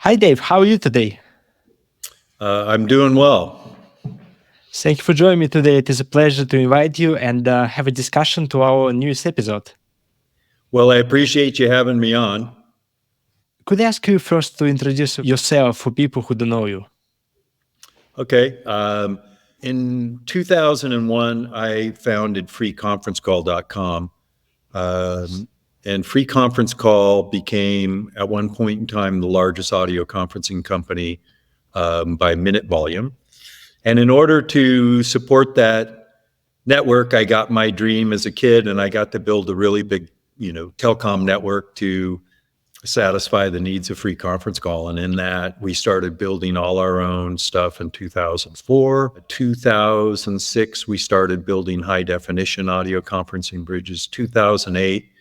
Hi, Dave. How are you today? I'm doing well. Thank you for joining me today. It is a pleasure to invite you and have a discussion to our newest episode. Well, I appreciate you having me on. Could I ask you first to introduce yourself for people who don't know you? Okay. In 2001, I founded freeconferencecall.com. And Free Conference Call became, at one point in time, the largest audio conferencing company by minute volume. And in order to support that network, I got my dream as a kid, and I got to build a really big, telecom network to satisfy the needs of free conference call. And in that, we started building all our own stuff in 2004. 2006, we started building high definition audio conferencing bridges. 2008,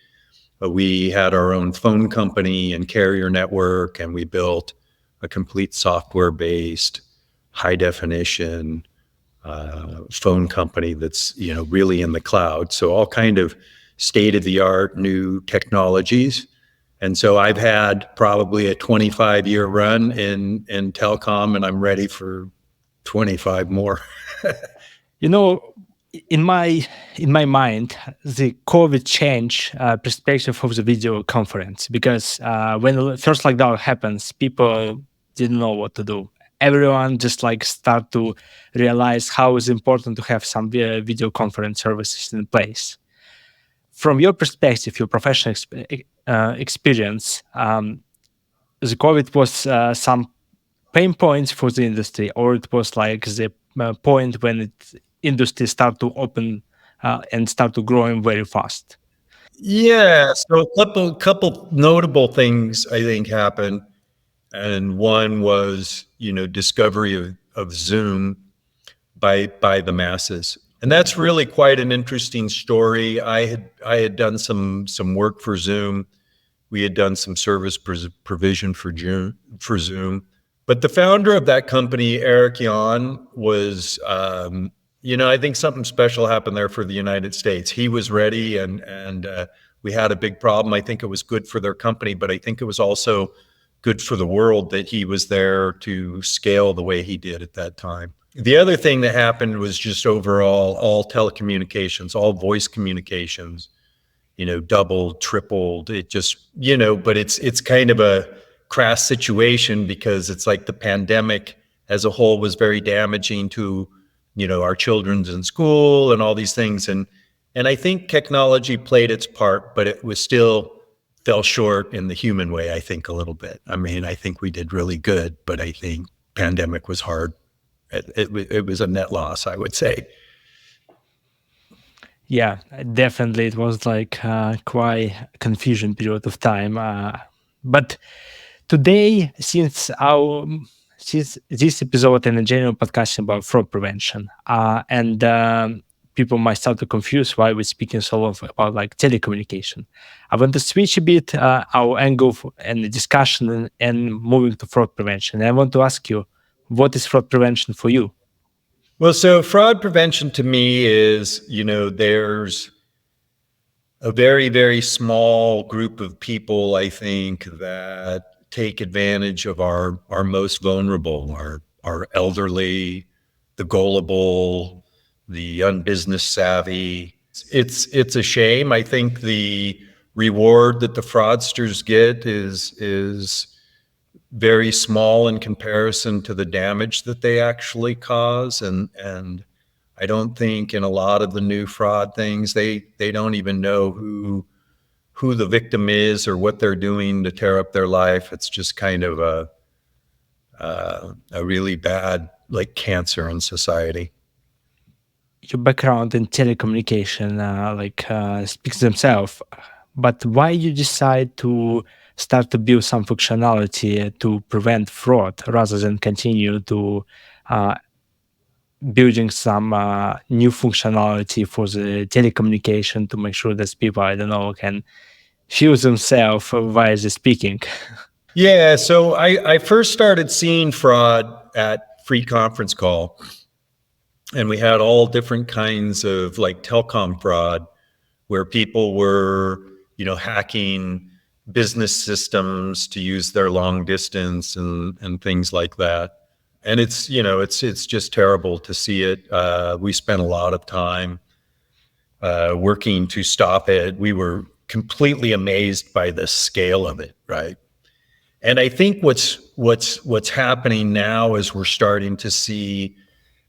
we had our own phone company and carrier network, and we built a complete software based high definition phone company that's really in the cloud. So all kind of state of the art new technologies. And so I've had probably a 25-year run in telecom, and I'm ready for 25 more. You know, in my mind, the COVID changed perspective of the video conference because when the first lockdown happens, people didn't know what to do. Everyone just like start to realize how it's important to have some video conference services in place. From your perspective, your professional experience, the COVID was some pain points for the industry, or it was like the point when industry start to open and start to growing very fast. Yeah, so a couple notable things I think happened, and one was discovery of Zoom by the masses, and that's really quite an interesting story. I had done some work for Zoom. We had done some service provision for Zoom. But the founder of that company, Eric Yon, was, I think something special happened there for the United States. He was ready, and we had a big problem. I think it was good for their company, but I think it was also good for the world that he was there to scale the way he did at that time. The other thing that happened was just overall, all telecommunications, all voice communications, doubled, tripled. It just, but it's kind of a crass situation because it's like the pandemic as a whole was very damaging to, our children's in school and all these things. And I think technology played its part, but it was still fell short in the human way, I think, a little bit. I mean, I think we did really good, but I think pandemic was hard. It was a net loss, I would say. Yeah, definitely, it was like quite confusion period of time. But today, since this episode and a general podcast about fraud prevention, and people might start to confuse why we're speaking so lot about like telecommunication. I want to switch a bit our angle and the discussion and moving to fraud prevention. And I want to ask you, what is fraud prevention for you? Well, so fraud prevention to me is, there's a very, very small group of people, I think, that take advantage of our most vulnerable, our elderly, the gullible, the unbusiness savvy. It's a shame. I think the reward that the fraudsters get is very small in comparison to the damage that they actually cause. And I don't think in a lot of the new fraud things, they don't even know who the victim is or what they're doing to tear up their life. It's just kind of a really bad like cancer in society. Your background in telecommunication speaks themselves, but why you decide to start to build some functionality to prevent fraud rather than continue to uh, building some new functionality for the telecommunication to make sure that people, I don't know, can feel themselves while they're speaking. Yeah, so I first started seeing fraud at Free Conference Call, and we had all different kinds of like telecom fraud where people were, hacking business systems to use their long distance and things like that. And it's, it's just terrible to see it. We spent a lot of time working to stop it. We were completely amazed by the scale of it, right? And I think what's happening now is we're starting to see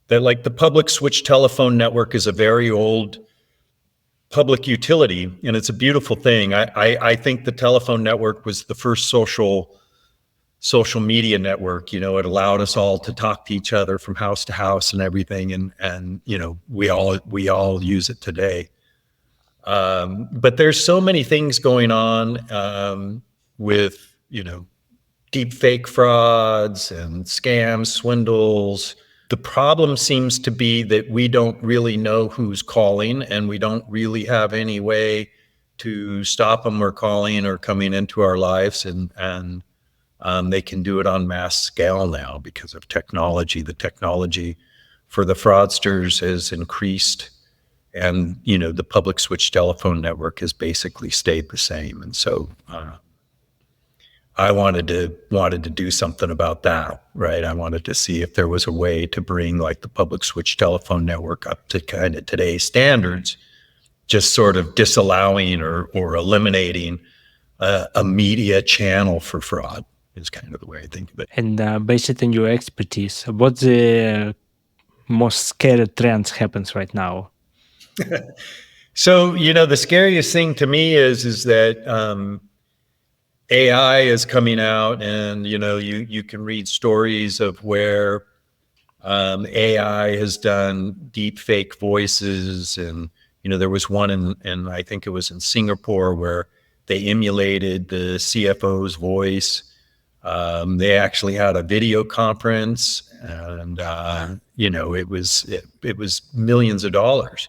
that, like, the public switch telephone network is a very old public utility, and it's a beautiful thing. I think the telephone network was the first social media network. It allowed us all to talk to each other from house to house and everything, and we all use it today. But there's so many things going on with deep fake frauds and scams, swindles. The problem seems to be that we don't really know who's calling, and we don't really have any way to stop them or calling or coming into our lives. And they can do it on mass scale now because of technology. The technology for the fraudsters has increased, and the public switch telephone network has basically stayed the same. And so I wanted to do something about that, right? I wanted to see if there was a way to bring, like, the public switch telephone network up to kind of today's standards, just sort of disallowing or eliminating a media channel for fraud is kind of the way I think of it. And based on your expertise, what the most scary trends happens right now? So, the scariest thing to me is that AI is coming out, and you can read stories of where AI has done deep fake voices, and there was one in I think it was in Singapore where they emulated the CFO's voice. They actually had a video conference, and it was millions of dollars.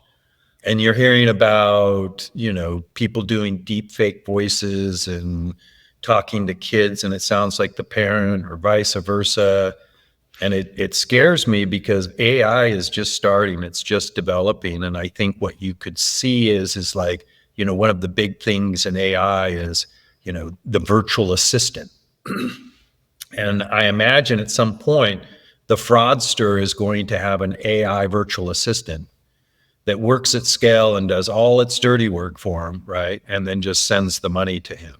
And you're hearing about people doing deep fake voices and talking to kids, and it sounds like the parent or vice versa. And it scares me because AI is just starting, it's just developing. And I think what you could see is like, one of the big things in AI is, the virtual assistant. And I imagine at some point, the fraudster is going to have an AI virtual assistant that works at scale and does all its dirty work for him, right? And then just sends the money to him.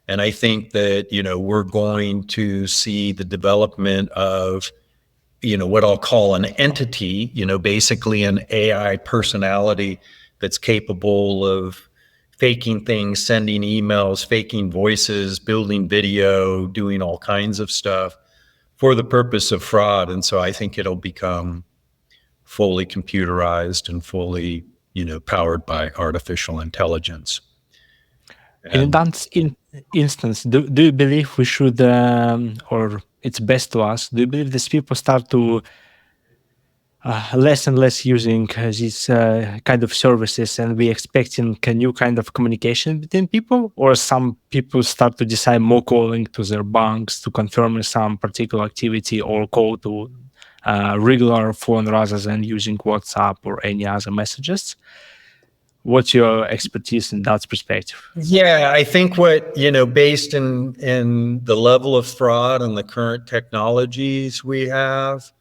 And I think that, we're going to see the development of, what I'll call an entity, basically an AI personality that's capable of faking things, sending emails, faking voices, building video, doing all kinds of stuff for the purpose of fraud. And so I think it'll become fully computerized and fully, powered by artificial intelligence. And in that instance, do you believe we should, or it's best to ask, do you believe these people start to less and less using these kind of services, and we expecting a new kind of communication between people, or some people start to decide more calling to their banks to confirm some particular activity, or call to regular phone rather than using WhatsApp or any other messages? What's your expertise in that perspective? Yeah, I think based in the level of fraud and the current technologies we have,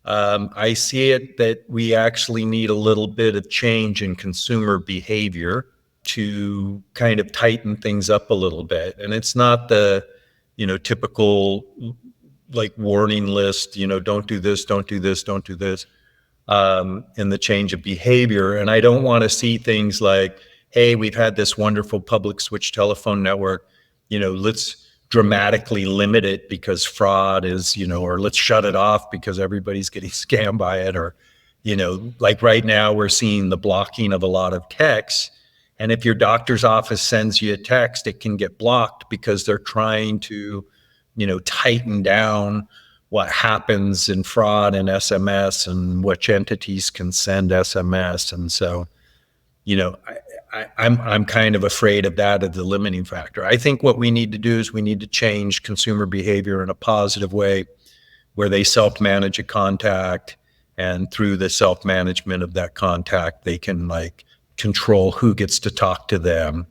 I see it that we actually need a little bit of change in consumer behavior to kind of tighten things up a little bit. And it's not the, typical, like, warning list, don't do this, don't do this, don't do this, in the change of behavior. And I don't want to see things like, hey, we've had this wonderful public switch telephone network, let's dramatically limit it because fraud is, or let's shut it off because everybody's getting scammed by it. Or, like right now we're seeing the blocking of a lot of texts. And if your doctor's office sends you a text, it can get blocked because they're trying to, tighten down what happens in fraud and SMS and which entities can send SMS. And so, I'm kind of afraid of that as the limiting factor. I think what we need to do is we need to change consumer behavior in a positive way, where they self-manage a contact, and through the self-management of that contact, they can, like, control who gets to talk to them,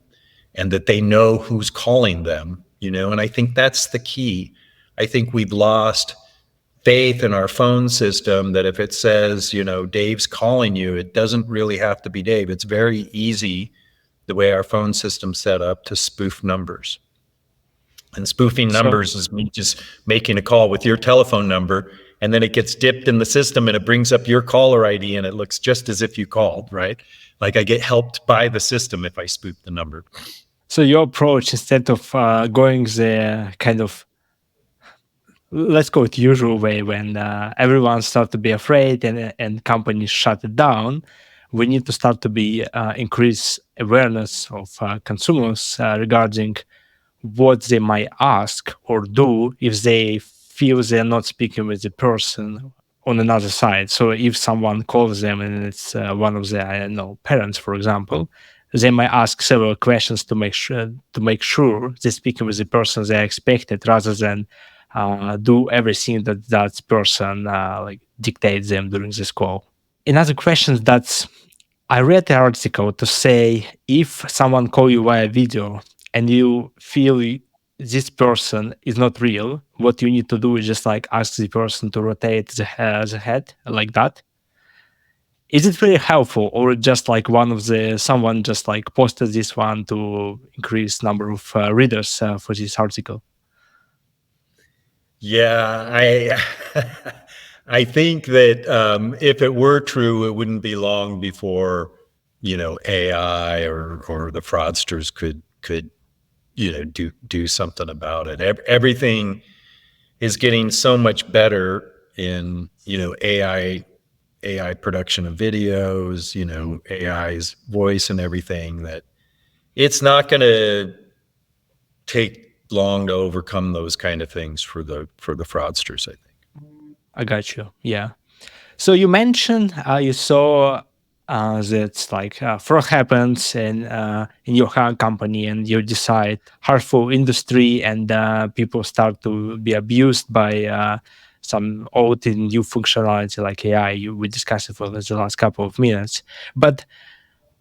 and that they know who's calling them, and I think that's the key. I think we've lost faith in our phone system that if it says, Dave's calling you, it doesn't really have to be Dave. It's very easy, the way our phone system's set up, to spoof numbers. And spoofing So numbers is me just making a call with your telephone number, and then it gets dipped in the system and it brings up your caller ID and it looks just as if you called, right? Like I get helped by the system if I spoof the number. so your approach, instead of going the kind of, let's go with usual way, when everyone start to be afraid and companies shut it down, we need to start to be increase awareness of consumers regarding what they might ask or do if they feel they're not speaking with the person on another side. So if someone calls them and it's one of their, I don't know, parents, for example, they might ask several questions to make sure they're speaking with the person they expected, rather than do everything that person like dictates them during this call. Another question that's, I read the article to say, if someone call you via video and you feel this person is not real, what you need to do is just like ask the person to rotate the head like that. Is it really helpful, or just like someone just like posted this one to increase number of readers for this article? Yeah, I I think that if it were true, it wouldn't be long before AI or the fraudsters could do something about it. Everything is getting so much better in AI production of videos, AI's voice and everything, that it's not going to take long to overcome those kind of things for the fraudsters, I think. I got you. Yeah. So you mentioned you saw that like fraud happens in your company, and you decide harmful industry, and people start to be abused by some old and new functionality like AI. We discussed it for the last couple of minutes, but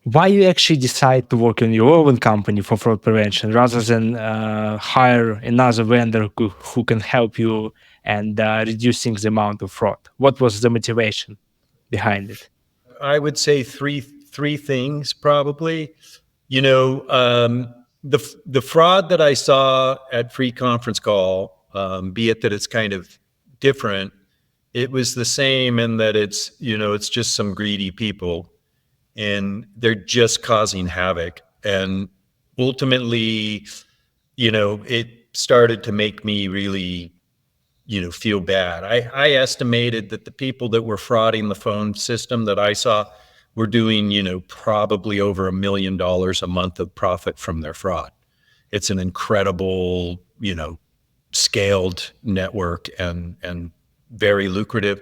why you actually decide to work in your own company for fraud prevention rather than hire another vendor who can help you and reducing the amount of fraud? What was the motivation behind it? I would say three things probably. You know, the fraud that I saw at Free Conference Call, be it that it's kind of different, it was the same in that it's just some greedy people, and they're just causing havoc. And ultimately, it started to make me really feel bad. I estimated that the people that were frauding the phone system that I saw were doing, probably over $1 million a month of profit from their fraud. It's an incredible, scaled network and very lucrative.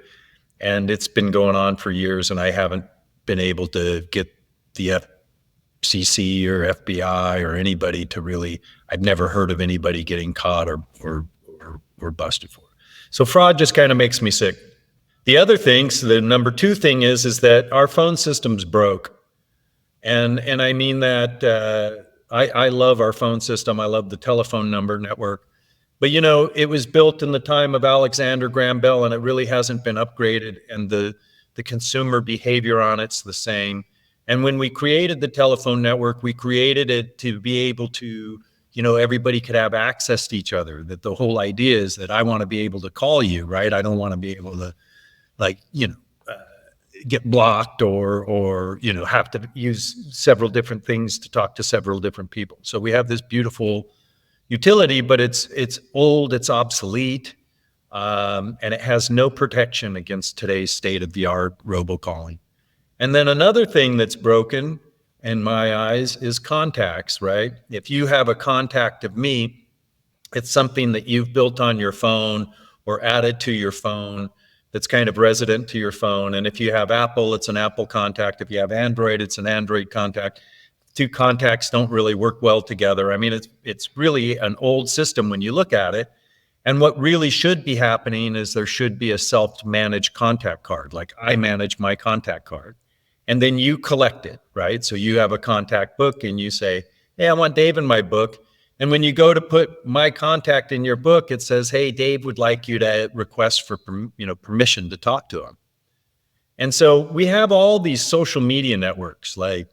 And it's been going on for years, and I haven't been able to get the FCC or FBI or anybody to really. I've never heard of anybody getting caught or busted for it. So fraud just kind of makes me sick. The other thing, so the number two thing is that our phone system's broke. And I mean that I love our phone system. I love the telephone number network. But, it was built in the time of Alexander Graham Bell, and it really hasn't been upgraded. And the consumer behavior on it's the same. And when we created the telephone network, we created it to be able to, everybody could have access to each other. That the whole idea is that I want to be able to call you, right? I don't want to be able to, like, get blocked or have to use several different things to talk to several different people. So we have this beautiful utility, but it's old, it's obsolete, and it has no protection against today's state-of-the-art robocalling. And then another thing that's broken in my eyes is contacts, right? If you have a contact of me, it's something that you've built on your phone or added to your phone that's kind of resident to your phone. And if you have Apple, it's an Apple contact. If you have Android, it's an Android contact. Two contacts don't really work well together. I mean, it's really an old system when you look at it. And what really should be happening is there should be a self-managed contact card. Like I manage my contact card, and then you collect it, right? So you have a contact book and you say, hey, I want Dave in my book. And when you go to put my contact in your book, it says, hey, Dave would like you to request for permission to talk to him. And so we have all these social media networks like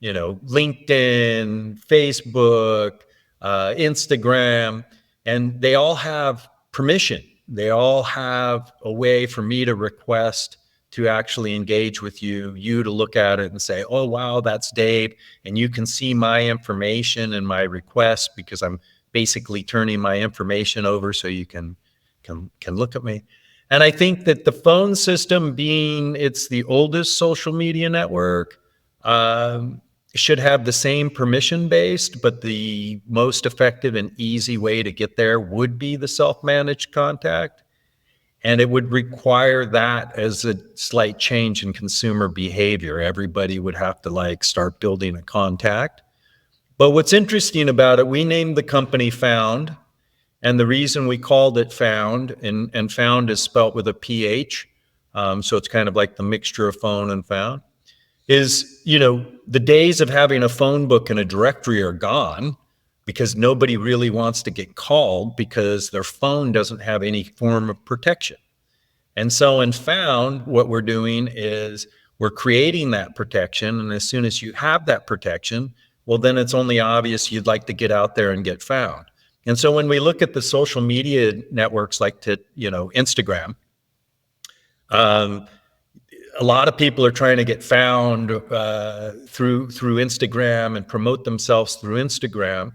LinkedIn, Facebook, Instagram, and they all have permission. They all have a way for me to request to actually engage with you to look at it and say, oh, wow, that's Dave. And you can see my information and my request because I'm basically turning my information over so you can look at me. And I think that the phone system, being it's the oldest social media network, should have the same permission based, but the most effective and easy way to get there would be the self-managed contact. And it would require that as a slight change in consumer behavior. Everybody would have to start building a contact. But what's interesting about it, we named the company Phound. And the reason we called it Phound, and Phound is spelt with a PH, so it's kind of like the mixture of phone and found, is, the days of having a phone book and a directory are gone because nobody really wants to get called because their phone doesn't have any form of protection. And so in Phound, what we're doing is we're creating that protection. And as soon as you have that protection, well, then it's only obvious you'd like to get out there and get found. And so when we look at the social media networks like Instagram, a lot of people are trying to get found through Instagram and promote themselves through Instagram.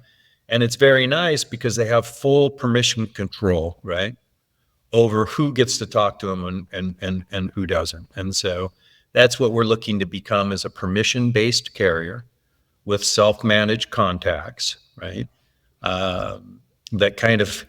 And it's very nice because they have full permission control, right, over who gets to talk to them and who doesn't. And so that's what we're looking to become, as a permission-based carrier with self-managed contacts, right? That kind of,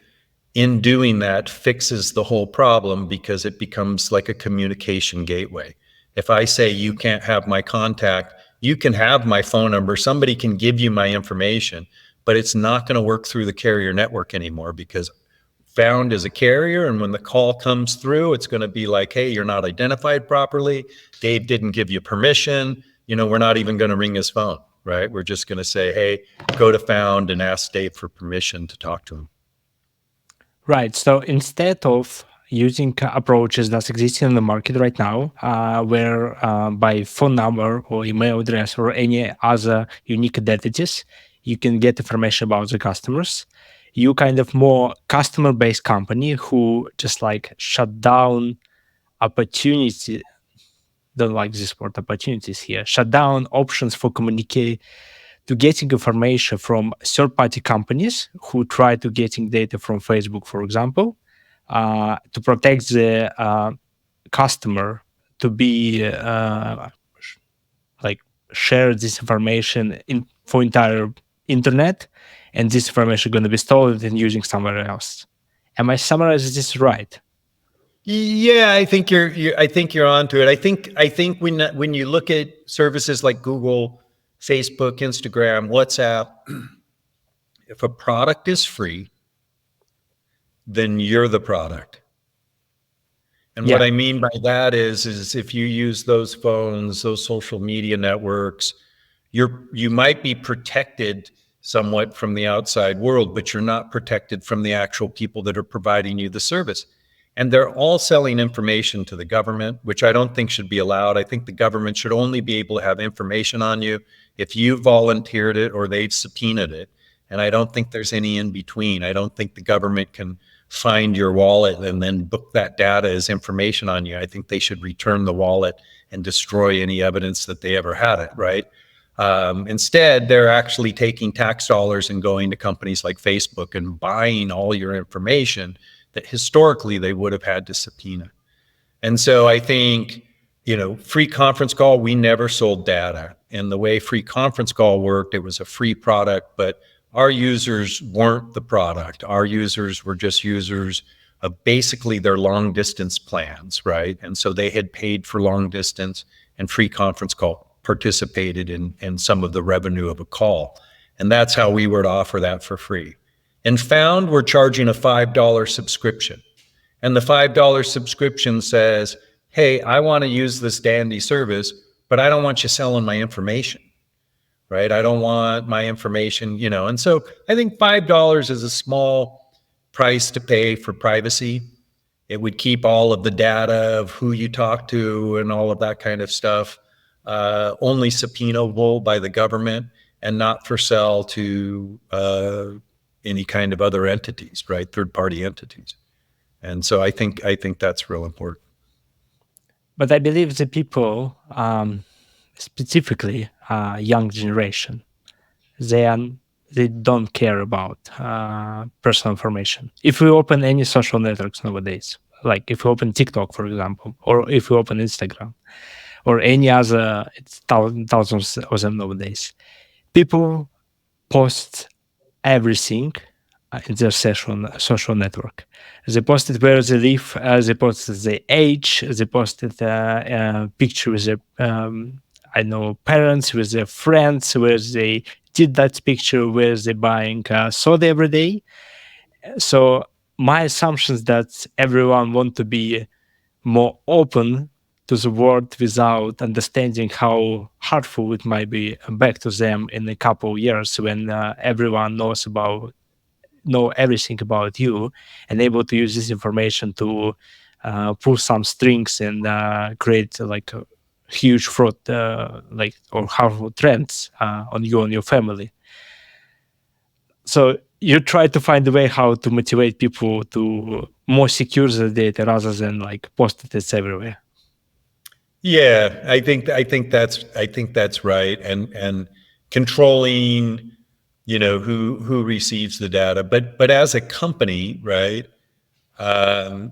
in doing that, fixes the whole problem because it becomes like a communication gateway. If I say you can't have my contact, you can have my phone number, somebody can give you my information, but it's not going to work through the carrier network anymore because Phound is a carrier, and when the call comes through, it's going to be like, hey, you're not identified properly. Dave didn't give you permission. We're not even going to ring his phone, right? We're just going to say, hey, go to Phound and ask Dave for permission to talk to him. Right. So instead of using approaches that's existing in the market right now, where by phone number or email address or any other unique identities, you can get information about the customers. You kind of more customer-based company who just shut down opportunity. Don't like this word opportunities here. Shut down options for communicate to getting information from third-party companies who try to getting data from Facebook, for example, to protect the customer to be share this information for entire internet, and this information going to be stored and using somewhere else. Am I summarizing this right? Yeah, I think you're onto it. I think when you look at services like Google, Facebook, Instagram, WhatsApp, if a product is free, then you're the product. And what I mean by that is if you use those phones, those social media networks, you might be protected somewhat from the outside world, but you're not protected from the actual people that are providing you the service. And they're all selling information to the government, which I don't think should be allowed. I think the government should only be able to have information on you if you volunteered it or they've subpoenaed it. And I don't think there's any in between. I don't think the government can find your wallet and then book that data as information on you. I think they should return the wallet and destroy any evidence that they ever had it, right? Instead, they're actually taking tax dollars and going to companies like Facebook and buying all your information that historically they would have had to subpoena. And so I think, free conference call, we never sold data. And the way free conference call worked, it was a free product, but our users weren't the product. Our users were just users of basically their long distance plans, right? And so they had paid for long distance, and free conference call participated in some of the revenue of a call. And that's how we were to offer that for free. And Phound, we're charging a $5 subscription. And the $5 subscription says, hey, I want to use this dandy service, but I don't want you selling my information, right? I don't want my information, you know. And so I think $5 is a small price to pay for privacy. It would keep all of the data of who you talk to and all of that kind of stuff only subpoenaable by the government and not for sale to any kind of other entities, right? Third party entities. And so I think that's real important. But I believe the people, specifically young generation, they are, they don't care about personal information. If we open any social networks nowadays, like if we open TikTok, for example, or if we open Instagram, or any other, it's thousands of them nowadays, people post everything in their social network. They posted where they live, they posted their age, they posted picture with their, I know, parents, with their friends, where they did that picture, where they buying soda every day. So my assumption is that everyone want to be more open to the world without understanding how hurtful it might be back to them in a couple of years when everyone know everything about you and able to use this information to pull some strings and create like a huge fraud like or harmful trends on you and your family. So you try to find a way how to motivate people to more secure the data rather than like post it everywhere. Yeah, I think that's right, and controlling, you know, who receives the data, but as a company, right? Um,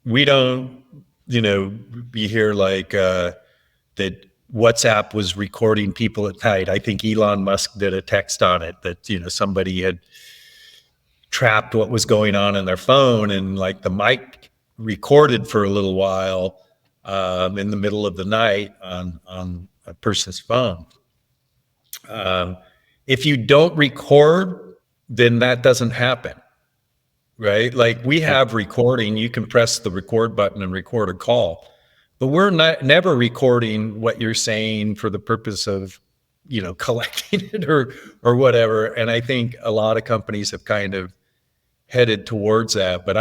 we don't, you know, be here like that. WhatsApp was recording people at night. I think Elon Musk did a text on it that, you know, somebody had trapped what was going on in their phone, and like the mic recorded for a little while in the middle of the night on a person's phone. Um, if you don't record, then that doesn't happen, right? Like we Yeah. have recording, you can press the record button and record a call, but we're not never recording what you're saying for the purpose of, you know, collecting it or whatever. And I think a lot of companies have kind of headed towards that. But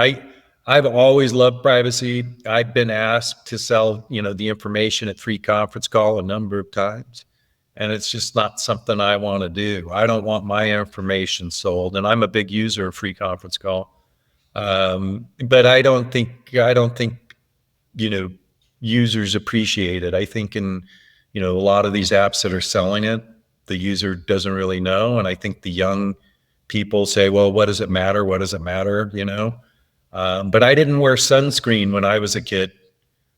I've always loved privacy. I've been asked to sell, you know, the information at free conference call a number of times. And it's just not something I want to do. I don't want my information sold. And I'm a big user of free conference call. But I don't think, you know, users appreciate it. I think in, you know, a lot of these apps that are selling it, the user doesn't really know. And I think the young people say, well, what does it matter? What does it matter? You know? But I didn't wear sunscreen when I was a kid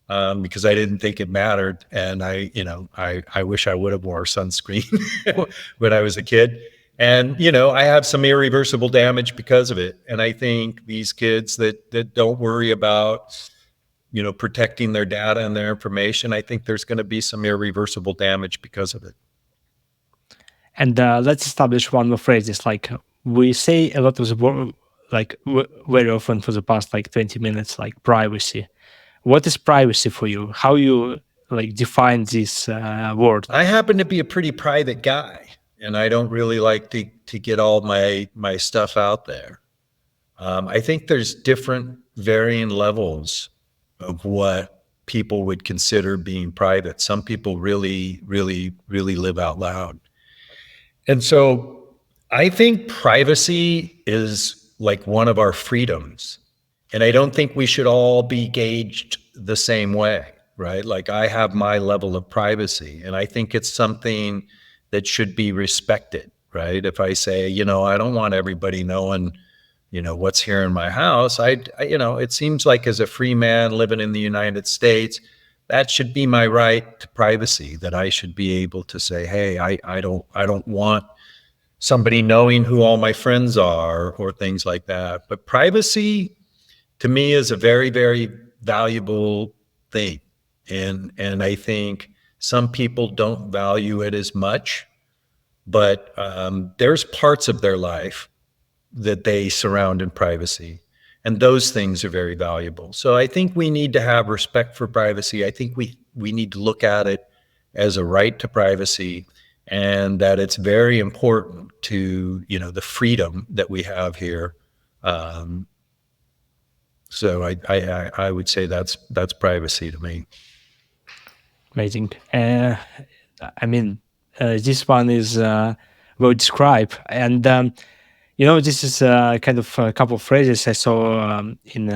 because I didn't think it mattered. And I wish I would have wore sunscreen when I was a kid. And, you know, I have some irreversible damage because of it. And I think these kids that don't worry about, you know, protecting their data and their information, I think there's going to be some irreversible damage because of it. And let's establish one more phrase. It's like we say a lot of the word, like very often for the past like 20 minutes, like privacy. What is privacy for you? How you like define this word? I happen to be a pretty private guy, and I don't really like to get all my stuff out there. I think there's different varying levels of what people would consider being private. Some people really, really, really live out loud. And so I think privacy is like one of our freedoms. And I don't think we should all be gauged the same way, right? Like I have my level of privacy, and I think it's something that should be respected, right? If I say, you know, I don't want everybody knowing, you know, what's here in my house, you know, it seems like as a free man living in the United States, that should be my right to privacy, that I should be able to say, hey, I don't want somebody knowing who all my friends are or things like that. But privacy to me is a very, very valuable thing. And I think some people don't value it as much, but there's parts of their life that they surround in privacy. And those things are very valuable. So I think we need to have respect for privacy. I think we need to look at it as a right to privacy and that it's very important to, the freedom that we have here. Um, so I would say that's privacy to me. Amazing. I mean, this one is well described, and this is kind of a couple of phrases I saw in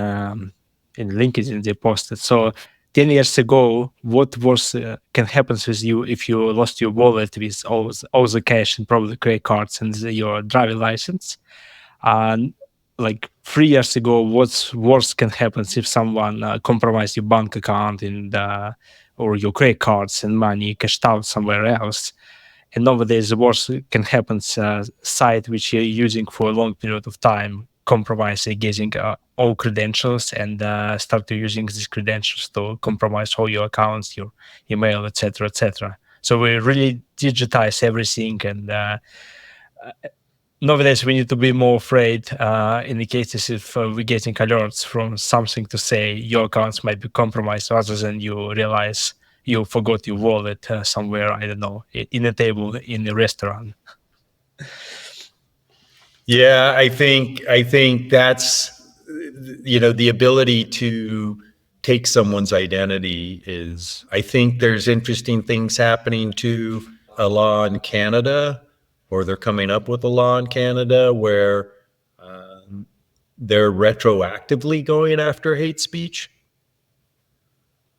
LinkedIn they posted. So 10 years ago, what was can happen with you if you lost your wallet with all the cash and probably credit cards and your driving license? And like 3 years ago, what's worse can happen if someone compromised your bank account and or your credit cards and money cashed out somewhere else? And nowadays, the worst can happen. Site which you're using for a long period of time compromise getting all credentials and start to using these credentials to compromise all your accounts, your email, etc., etc. So we really digitize everything, and nowadays we need to be more afraid in the cases if we're getting alerts from something to say your accounts might be compromised rather than you realize you forgot your wallet somewhere, I don't know, in a table in a restaurant. Yeah, I think that's, the ability to take someone's identity is, I think there's interesting things happening too. A law in Canada, or they're coming up with a law in Canada where they're retroactively going after hate speech,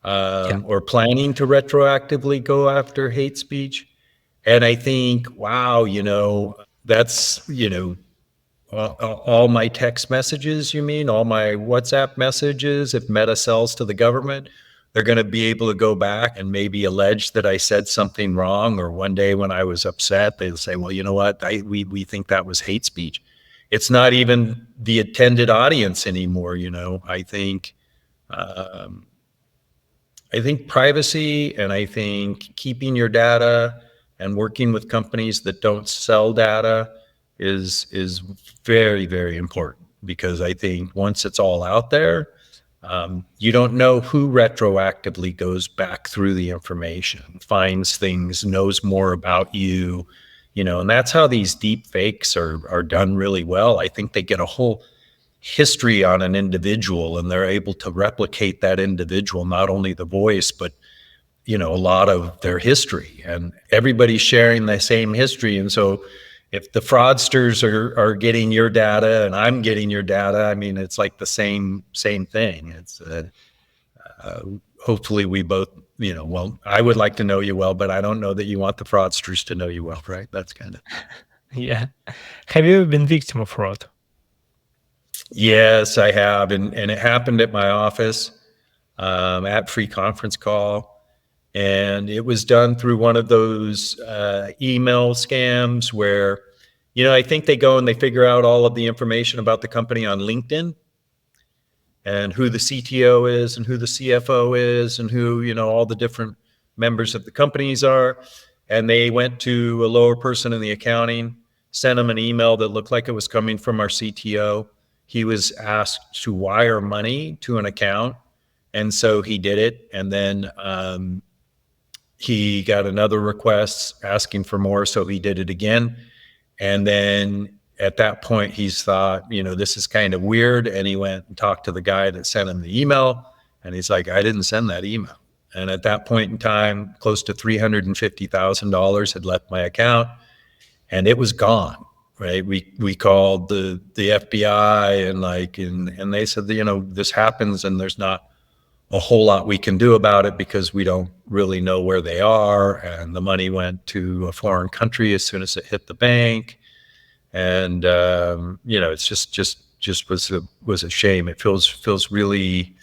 Yeah. or planning to retroactively go after hate speech. And I think, wow, that's, all my text messages, you mean? All my WhatsApp messages, if Meta sells to the government, they're going to be able to go back and maybe allege that I said something wrong. Or one day when I was upset, they'll say, well, you know what? We think that was hate speech. It's not even the intended audience anymore. Um, I think privacy, and I think keeping your data and working with companies that don't sell data is very, very important, because I think once it's all out there, you don't know who retroactively goes back through the information, finds things, knows more about you, and that's how these deep fakes are done really well. I think they get a whole history on an individual, and they're able to replicate that individual, not only the voice, but a lot of their history, and everybody's sharing the same history. And so if the fraudsters are getting your data and I'm getting your data, I mean, it's like the same thing. It's uh, hopefully we both, well, I would like to know you well, but I don't know that you want the fraudsters to know you well, right? That's kind of. Yeah. Have you ever been victim of fraud? Yes, I have. And it happened at my office, at Free Conference Call. And it was done through one of those email scams where, I think they go and they figure out all of the information about the company on LinkedIn, and who the CTO is and who the CFO is and who, all the different members of the companies are. And they went to a lower person in the accounting, sent them an email that looked like it was coming from our CTO. He was asked to wire money to an account, and so he did it. And then he got another request asking for more, so he did it again. And then at that point, he's thought, this is kind of weird. And he went and talked to the guy that sent him the email. And he's like, I didn't send that email. And at that point in time, close to $350,000 had left my account, and it was gone. Right. We called the FBI, and they said, this happens, and there's not a whole lot we can do about it because we don't really know where they are. And the money went to a foreign country as soon as it hit the bank. And it's just was a shame. It feels really,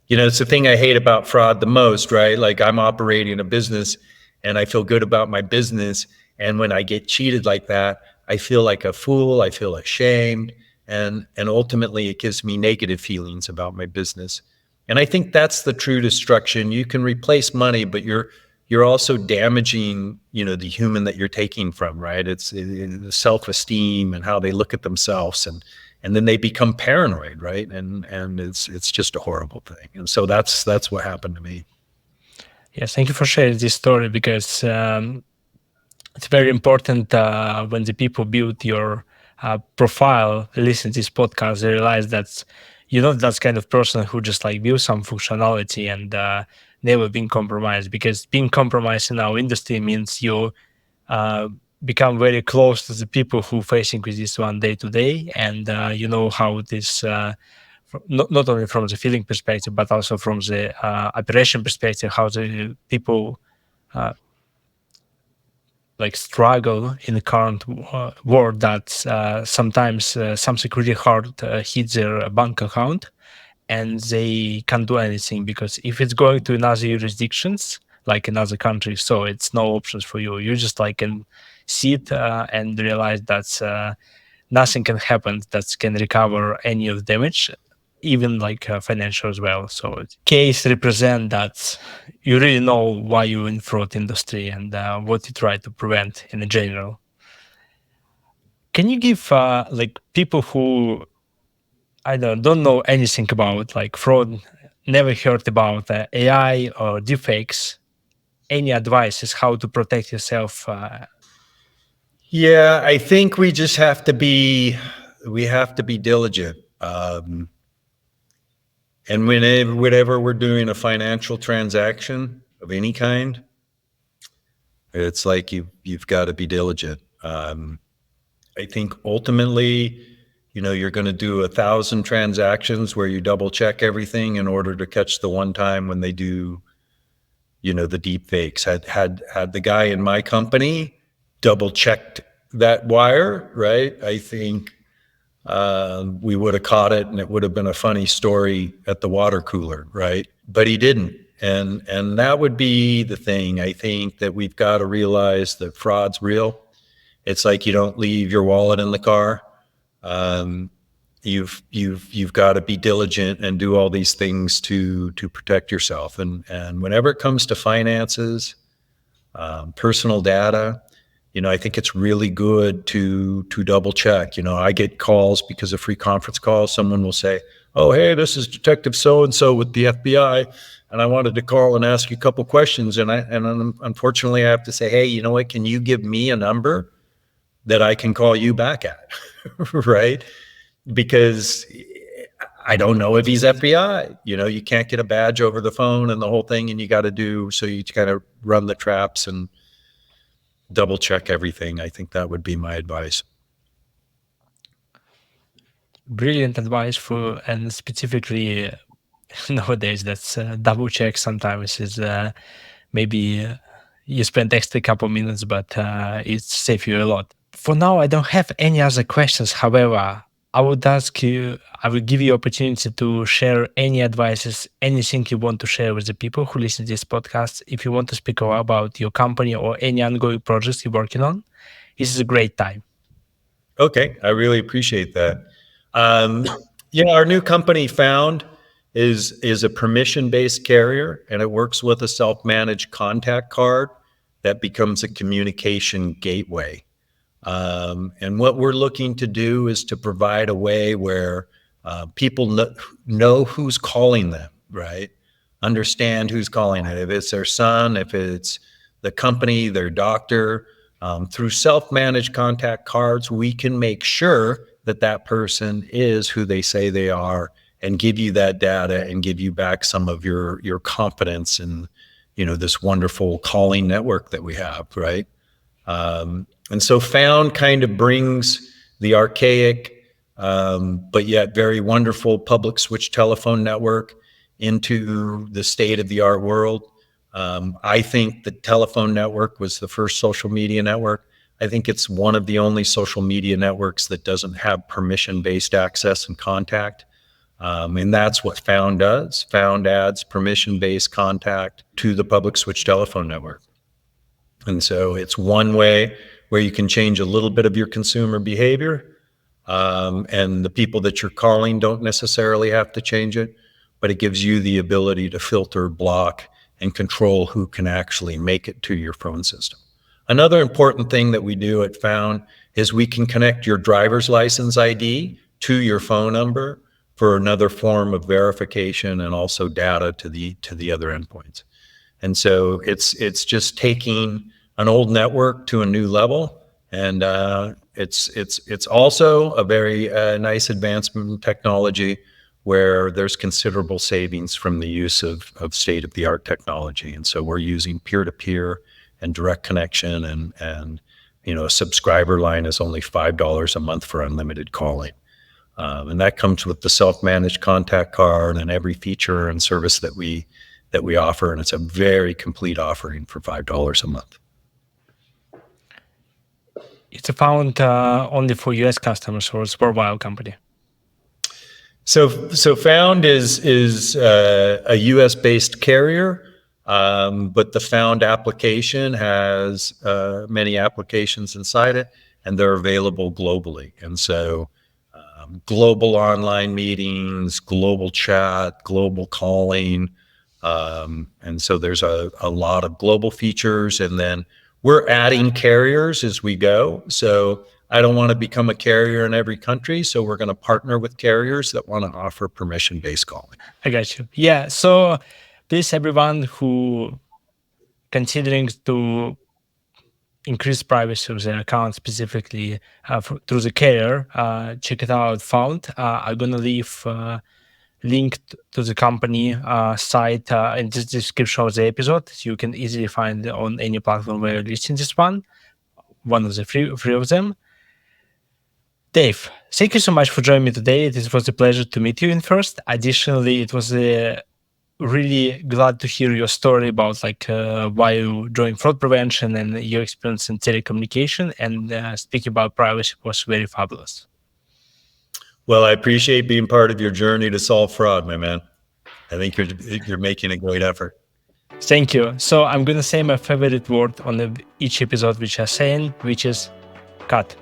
it's the thing I hate about fraud the most, right? Like, I'm operating a business and I feel good about my business, and when I get cheated like that, I feel like a fool. I feel ashamed, and ultimately it gives me negative feelings about my business. And I think that's the true destruction. You can replace money, but you're also damaging, the human that you're taking from, right? It's the self-esteem and how they look at themselves, and then they become paranoid, right? And it's just a horrible thing. And so that's what happened to me. Yes, thank you for sharing this story, because it's very important when the people build your profile, listen to this podcast, they realize that you're not that kind of person who just like build some functionality and never being compromised. Because being compromised in our industry means you uh, become very close to the people who facing with this one day to day, and you know how this. Not only from the feeling perspective, but also from the operation perspective, how the people uh, like struggle in the current world that sometimes something really hard hits their bank account and they can't do anything because if it's going to another jurisdictions like another country, so it's no options for you. You just like can see it and realize that nothing can happen that can recover any of the damage, even like financial as well. So case represent that you really know why you're in fraud industry and what you try to prevent in general. Can you give like people who don't know anything about like fraud, never heard about AI or deepfakes, any advices how to protect yourself? Yeah, I think we have to be diligent. And whenever we're doing a financial transaction of any kind, it's like you've got to be diligent. I think ultimately, you're going to do 1,000 transactions where you double check everything in order to catch the one time when they do, the deep fakes. Had the guy in my company double checked that wire, right? I think we would have caught it, and it would have been a funny story at the water cooler, right? But he didn't, and that would be the thing. I think that we've got to realize that fraud's real. It's like you don't leave your wallet in the car. Um, you've got to be diligent and do all these things to protect yourself. And whenever it comes to finances, personal data, I think it's really good to double check. I get calls because of free conference calls. Someone will say, "Oh, hey, this is Detective so and so with the FBI, and I wanted to call and ask you a couple questions." And unfortunately, I have to say, "Hey, you know what? Can you give me a number that I can call you back at?" Right? Because I don't know if he's FBI. You can't get a badge over the phone and the whole thing, and you got to do so. You kind of run the traps and double check everything. I think that would be my advice. Brilliant advice for, and specifically nowadays that's double check sometimes is maybe you spend extra couple minutes, but it saves you a lot. For now, I don't have any other questions. However, I will give you opportunity to share any advices, anything you want to share with the people who listen to this podcast. If you want to speak about your company or any ongoing projects you're working on, this is a great time. Okay, I really appreciate that. Um, our new company Phound is a permission-based carrier, and it works with a self-managed contact card that becomes a communication gateway. And what we're looking to do is to provide a way where people know who's calling them, right? Understand who's calling it. If it's their son, if it's the company, their doctor, through self-managed contact cards, we can make sure that that person is who they say they are and give you that data and give you back some of your confidence in, this wonderful calling network that we have, right? And so Phound kind of brings the archaic, but yet very wonderful public switch telephone network into the state of the art world. I think the telephone network was the first social media network. I think it's one of the only social media networks that doesn't have permission-based access and contact. And that's what Phound does. Phound adds permission-based contact to the public switch telephone network. And so it's one way where you can change a little bit of your consumer behavior. And the people that you're calling don't necessarily have to change it, but it gives you the ability to filter, block, and control who can actually make it to your phone system. Another important thing that we do at Phound is we can connect your driver's license ID to your phone number for another form of verification and also data to the other endpoints. And so it's just taking an old network to a new level, and it's also a very nice advancement in technology where there's considerable savings from the use of state-of-the-art technology. And so we're using peer-to-peer and direct connection, and a subscriber line is only $5 a month for unlimited calling. And that comes with the self-managed contact card and every feature and service that we offer, and it's a very complete offering for $5 a month. It's a Phound only for US customers, or it's a worldwide company? So Phound is a U.S. based carrier, but the Phound application has many applications inside it, and they're available globally. And so, global online meetings, global chat, global calling, and so there's a lot of global features. And then we're adding carriers as we go. So I don't want to become a carrier in every country. So we're going to partner with carriers that want to offer permission-based calling. I got you. Yeah. So please, everyone who considering to increase privacy of their account specifically through the carrier, check it out, Phound. I'm going to leave link to the company site in the description of the episode. You can easily find on any platform where you're listening this one of the three of them. Dave, thank you so much for joining me today. It was a pleasure to meet you in first. Additionally, it was really glad to hear your story about why you joined fraud prevention and your experience in telecommunication, and speaking about privacy was very fabulous. Well, I appreciate being part of your journey to solve fraud, my man. I think you're making a great effort. Thank you. So I'm going to say my favorite word on each episode, which I'm saying, which is cut.